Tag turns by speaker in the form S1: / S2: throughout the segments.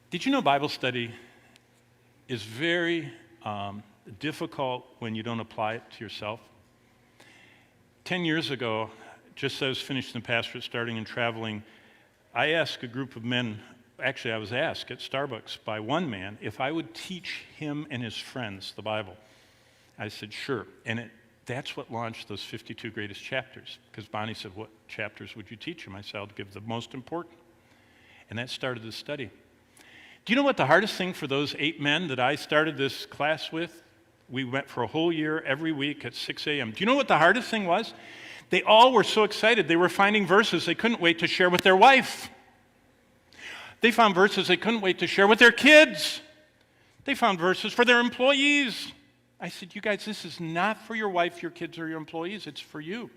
S1: Did you know Bible study is very difficult when you don't apply it to yourself? 10 years ago, just as I was finishing the pastorate, starting and traveling, I asked a group of men, actually I was asked at Starbucks by one man if I would teach him and his friends the Bible. I said, sure. And that's what launched those 52 greatest chapters, because Bonnie said, what chapters would you teach them? I said, I'll give the most important. And that started the study. Do you know what the hardest thing for those 8 men that I started this class with? We went for a whole year every week at 6 a.m. Do you know what the hardest thing was? They all were so excited. They were finding verses they couldn't wait to share with their wife. They found verses they couldn't wait to share with their kids. They found verses for their employees. I said, you guys, this is not for your wife, your kids, or your employees. It's for you.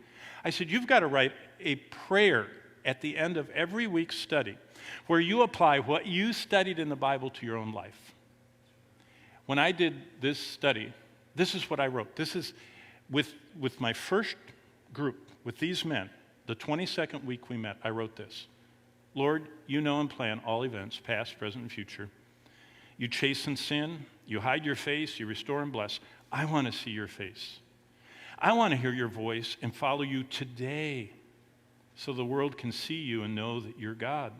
S1: I said, you've got to write a prayer at the end of every week's study where you apply what you studied in the Bible to your own life. When I did this study, this is what I wrote. This is with my first group, with these men, the 22nd week we met, I wrote this. Lord, you know and plan all events, past, present, and future. You chasten sin, you hide your face, you restore and bless. I want to see your face. I want to hear your voice and follow you today so the world can see you and know that you're God.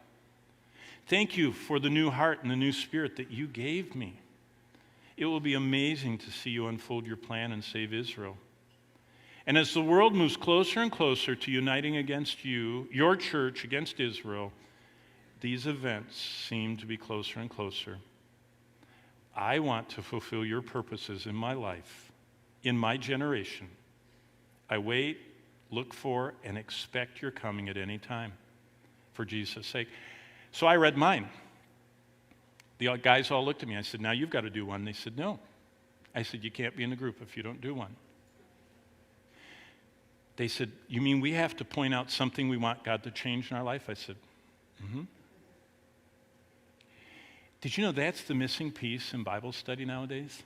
S1: Thank you for the new heart and the new spirit that you gave me. It will be amazing to see you unfold your plan and save Israel. And as the world moves closer and closer to uniting against you, your church against Israel, these events seem to be closer and closer. I want to fulfill your purposes in my life, in my generation. I wait, look for, and expect your coming at any time, for Jesus' sake. So I read mine. The guys all looked at me. I said, now you've got to do one. They said, no. I said, you can't be in the group if you don't do one. They said, you mean we have to point out something we want God to change in our life? I said, mm-hmm. Did you know that's the missing piece in Bible study nowadays?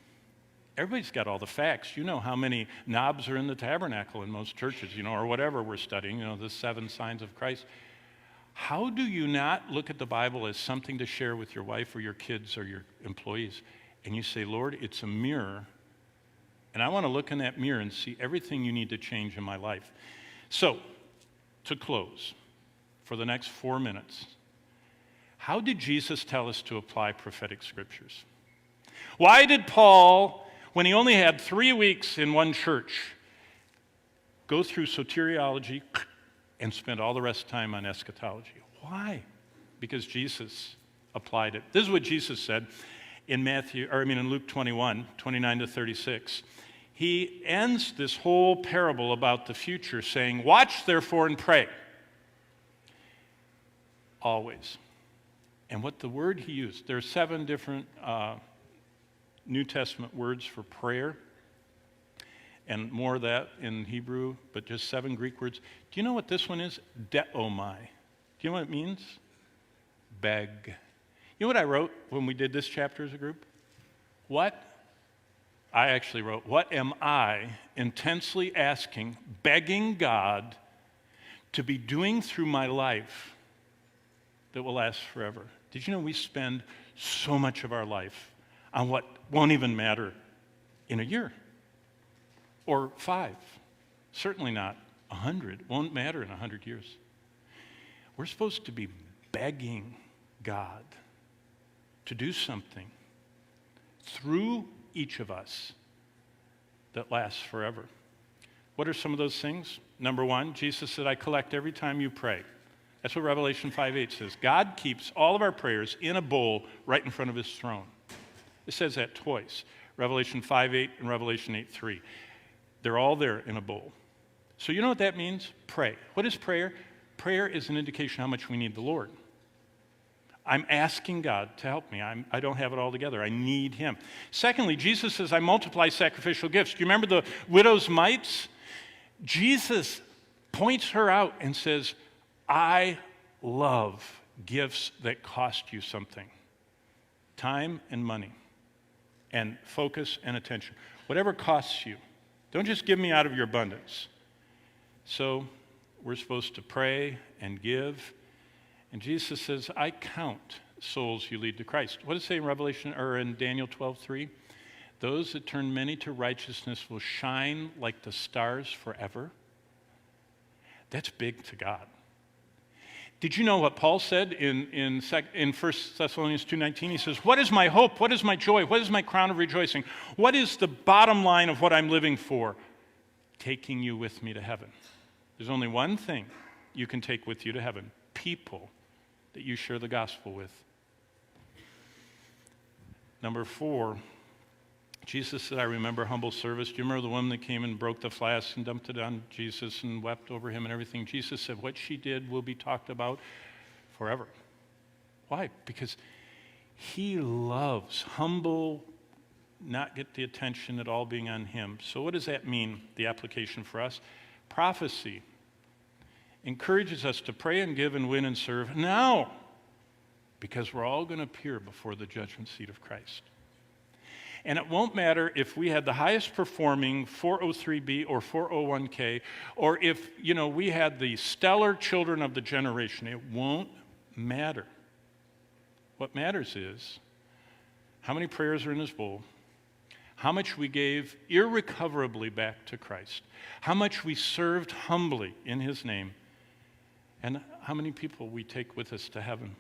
S1: Everybody's got all the facts. You know how many knobs are in the tabernacle in most churches, or whatever we're studying, the 7 signs of Christ. How do you not look at the Bible as something to share with your wife or your kids or your employees? And you say, Lord, it's a mirror, and I want to look in that mirror and see everything you need to change in my life. So, to close, for the next 4 minutes, how did Jesus tell us to apply prophetic scriptures? Why did Paul, when he only had 3 weeks in one church, go through soteriology and spend all the rest of the time on eschatology? Why? Because Jesus applied it. This is what Jesus said in Luke 21, 29 to 36. He ends this whole parable about the future saying, watch therefore and pray. Always. And what the word he used, there are 7 different New Testament words for prayer, and more of that in Hebrew, but just 7 Greek words. Do you know what this one is? Deomai. Do you know what it means? Beg. You know what I wrote when we did this chapter as a group? I actually wrote, what am I intensely asking, begging God to be doing through my life that will last forever? Did you know we spend so much of our life on what won't even matter in a year? Or 5. Certainly not 100. Won't matter in 100 years. We're supposed to be begging God to do something through each of us that lasts forever. What are some of those things? Number 1, Jesus said, I collect every time you pray. That's what Revelation 5:8 says. God keeps all of our prayers in a bowl right in front of his throne. It says that twice. Revelation 5:8 and Revelation 8:3. They're all there in a bowl. So you know what that means? Pray. What is prayer? Prayer is an indication how much we need the Lord. I'm asking God to help me. I don't have it all together. I need him. Secondly, Jesus says, I multiply sacrificial gifts. Do you remember the widow's mites? Jesus points her out and says, I love gifts that cost you something. Time and money. And focus and attention. Whatever costs you. Don't just give me out of your abundance. So we're supposed to pray and give. And Jesus says, I count souls you lead to Christ. What does it say in Revelation or in Daniel 12:3? Those that turn many to righteousness will shine like the stars forever. That's big to God. Did you know what Paul said in 1 Thessalonians 2:19? He says, what is my hope? What is my joy? What is my crown of rejoicing? What is the bottom line of what I'm living for? Taking you with me to heaven. There's only one thing you can take with you to heaven. People that you share the gospel with. Number 4, Jesus said, I remember humble service. Do you remember the woman that came and broke the flask and dumped it on Jesus and wept over him and everything? Jesus said, what she did will be talked about forever. Why? Because he loves humble, not get the attention at all being on him. So what does that mean, the application for us? Prophecy encourages us to pray and give and win and serve now, because we're all going to appear before the judgment seat of Christ. And it won't matter if we had the highest performing 403B or 401K, or if, we had the stellar children of the generation. It won't matter. What matters is how many prayers are in his bowl, how much we gave irrecoverably back to Christ, how much we served humbly in his name, and how many people we take with us to heaven.